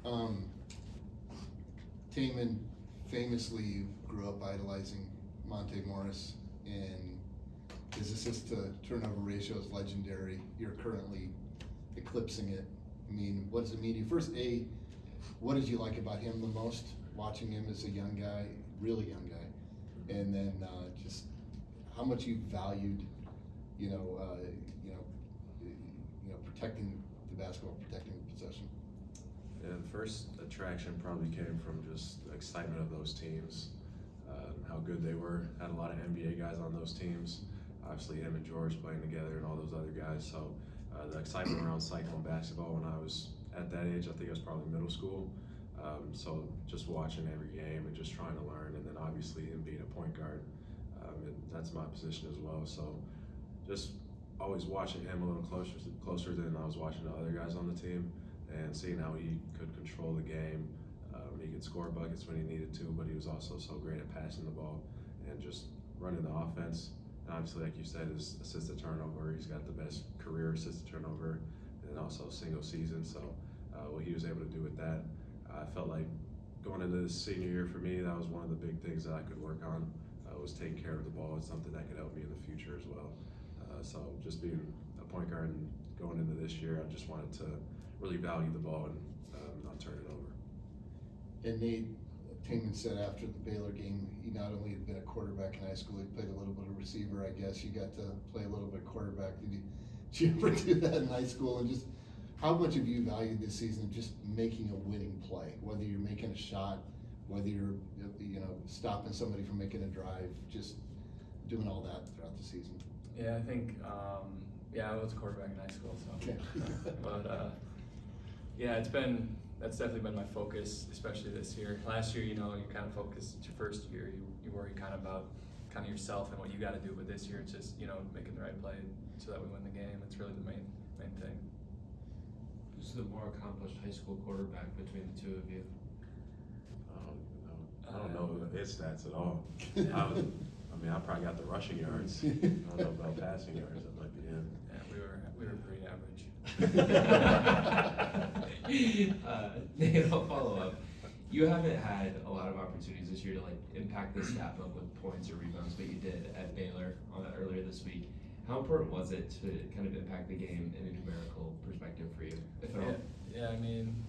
Um, Tamin famously grew up idolizing Monte Morris, and his assist to turnover ratio is legendary. You're currently eclipsing it. I mean, what does it mean to you? First, what did you like about him the most? Watching him as a young guy, really young guy, and then just how much you valued, you know, protecting the basketball, protecting the possession. Yeah, the first attraction probably came from just the excitement of those teams, how good they were. Had a lot of NBA guys on those teams. Obviously, him and George playing together and all those other guys. So the excitement around Cyclone basketball when I was at that age, I think I was probably middle school. So just watching every game and just trying to learn, and then obviously him being a point guard, and that's my position as well. So just always watching him a little closer than I was watching the other guys on the team, and seeing how he could control the game. He could score buckets when he needed to, but he was also so great at passing the ball and just running the offense. And obviously, like you said, his assist to turnover, he's got the best career assist to turnover, and also single season. So what he was able to do with that, I felt like going into this senior year for me, that was one of the big things that I could work on, was taking care of the ball. It's something that could help me in the future as well. So just being a point guard and going into this year, I just wanted to really value the ball and not turn it over. And Nate, Tamin said after the Baylor game, he not only had been a quarterback in high school, he played a little bit of receiver, I guess. You got to play a little bit of quarterback. Did you ever do that in high school? And just how much have you valued this season just making a winning play, whether you're making a shot, whether you're stopping somebody from making a drive, just doing all that throughout the season? Yeah, I think, I was a quarterback in high school, so. Okay. But, that's definitely been my focus, especially this year. Last year, you kind of focused, it's your first year, you worry kind of about kind of yourself and what you got to do, but this year it's just, making the right play so that we win the game. It's really the main thing. Who's the more accomplished high school quarterback between the two of you? I don't know his stats at all. I probably got the rushing yards. I don't know about passing yards. That might be him. Yeah, we were pretty average. Nate, I'll follow up. You haven't had a lot of opportunities this year to impact the stat book with points or rebounds, but you did at Baylor earlier this week. How important was it to kind of impact the game in a numerical perspective for you, if at all? Yeah, I mean,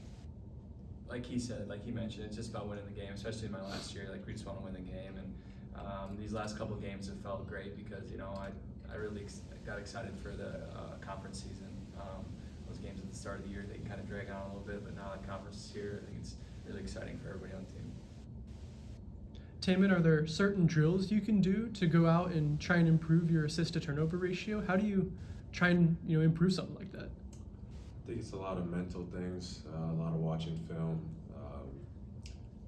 like he said, like he mentioned, it's just about winning the game, especially in my last year. Like, we just want to win the game, and these last couple of games have felt great because, I really got excited for the conference season. Those games at the start of the year, they can kind of drag on a little bit, but now that conference is here, I think it's really exciting for everybody on the team. Tamin, are there certain drills you can do to go out and try and improve your assist to turnover ratio? How do you try and improve something like that? I think it's a lot of mental things, a lot of watching film,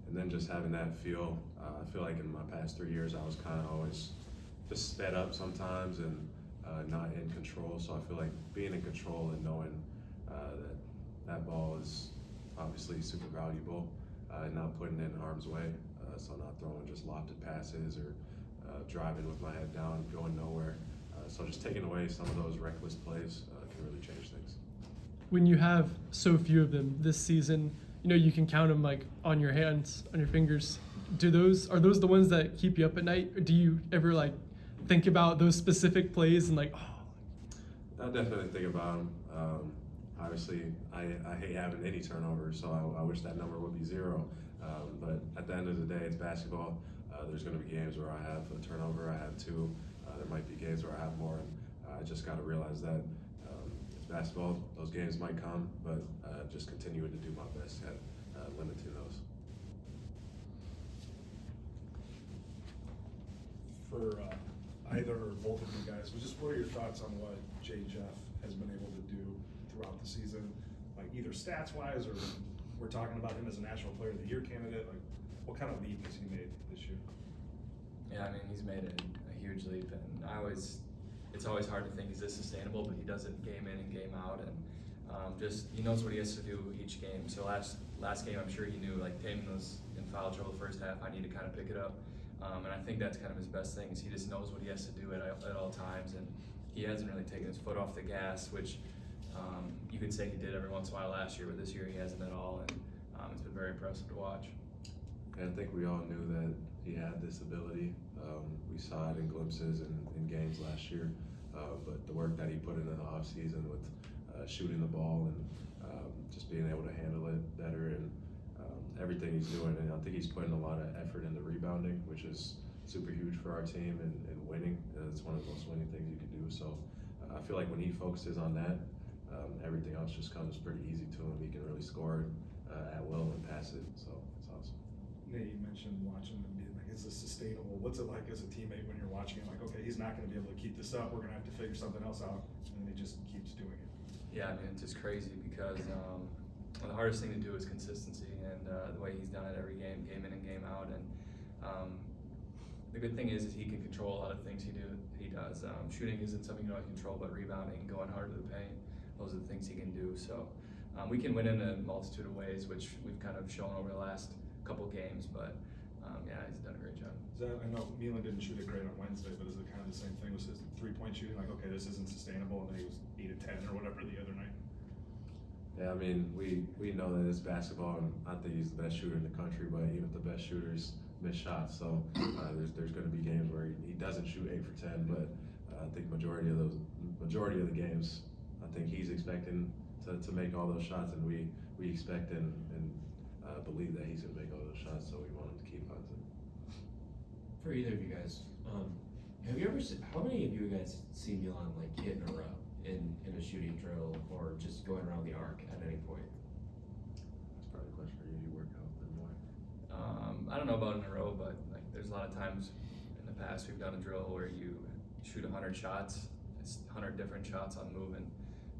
and then just having that feel. I feel like in my past 3 years, I was kind of always just sped up sometimes and not in control. So I feel like being in control and knowing that ball is obviously super valuable, and not putting it in harm's way. So not throwing just lofted passes or driving with my head down, going nowhere. So just taking away some of those reckless plays can really change things. When you have so few of them this season, you can count them on your hands, on your fingers. Are those the ones that keep you up at night? Or do you ever think about those specific plays and I definitely think about them. Obviously, I hate having any turnovers, so I wish that number would be 0. But at the end of the day, it's basketball. There's going to be games where I have a turnover, I have 2. There might be games where I have more, and I just got to realize that it's basketball. Those games might come, but just continuing to do my best at limiting those. For either or both of you guys, just what are your thoughts on what Jay Jeff has been able to do throughout the season, either stats wise, or we're talking about him as a National Player of the Year candidate? What kind of leap has he made this year? Yeah, I mean, he's made a huge leap, and it's always hard to think, is this sustainable? But he does it game in and game out, and he knows what he has to do each game. So last game, I'm sure he knew, Tamin was in foul trouble the first half. I need to kind of pick it up, and I think that's kind of his best thing, is he just knows what he has to do at all times, and he hasn't really taken his foot off the gas, which you could say he did every once in a while last year, but this year he hasn't at all. And It's been very impressive to watch. And I think we all knew that he had this ability. We saw it in glimpses in games last year. But the work that he put into the offseason with shooting the ball and just being able to handle it better and everything he's doing. And I think he's putting a lot of effort into rebounding, which is super huge for our team and winning. It's one of the most winning things you can do. So I feel like when he focuses on that, everything else just comes pretty easy to him. He can really score at will and pass it. So it's awesome. Nate, you mentioned watching them being like, is this sustainable? What's it like as a teammate when you're watching it? Like, okay, he's not going to be able to keep this up. We're going to have to figure something else out. And he just keeps doing it. Yeah, I mean, it's just crazy because the hardest thing to do is consistency, and the way he's done it every game in and game out. And the good thing is he can control a lot of things he does. Shooting isn't something you can always control, but rebounding, going hard to the paint, those are the things he can do. So we can win in a multitude of ways, which we've kind of shown over the last couple games. But yeah, he's done a great job. I know Milan didn't shoot it great on Wednesday, but is it kind of the same thing with his 3-point shooting? Like, okay, this isn't sustainable, and then he was 8 of 10 or whatever the other night. Yeah, I mean, we know that it's basketball, and I think he's the best shooter in the country, but even the best shooters miss shots. So there's going to be games where he doesn't shoot 8 for 10, but I think majority of the games, I think he's expecting to make all those shots, and we expect and believe that he's going to make all those shots. So we want him to keep on to. For either of you guys, have you ever how many of you guys seen Milan like hit in a row in a shooting drill or just going around the arc at any point? That's probably a question for you. You work out a bit more. I don't know about in a row, but like there's a lot of times in the past we've done a drill where you shoot 100 shots. It's 100 different shots on move, and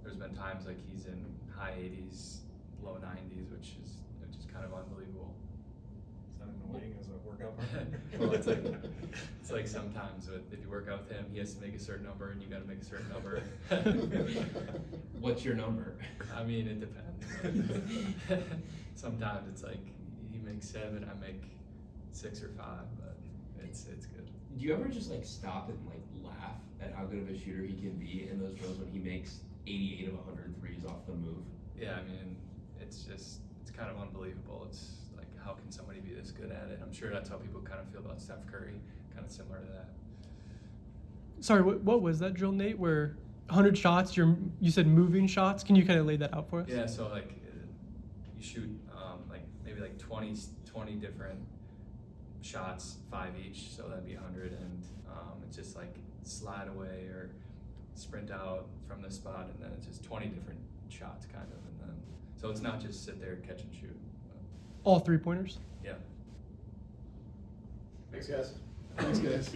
there's been times like he's in high 80s, low 90s, which is kind of unbelievable. Is that annoying as a workout partner? Well, it's like sometimes if you work out with him, he has to make a certain number, and you got to make a certain number. What's your number? I mean, it depends. Sometimes it's like he makes 7, I make 6 or 5, but it's good. Do you ever just like stop and like laugh at how good of a shooter he can be in those drills when he makes 88 of 100 threes off the move? Yeah, I mean, it's kind of unbelievable. It's like, how can somebody be this good at it? I'm sure that's how people kind of feel about Steph Curry, kind of similar to that. Sorry, what was that drill, Nate? Where 100 shots? You said moving shots. Can you kind of lay that out for us? Yeah, so like you shoot maybe 20 different shots, 5 each, so that'd be 100, and it's just like slide away or sprint out from this spot, and then it's just 20 different shots kind of, and then so it's not just sit there, catch and shoot. All 3-pointers? Yeah. Thanks, guys. Thanks, guys.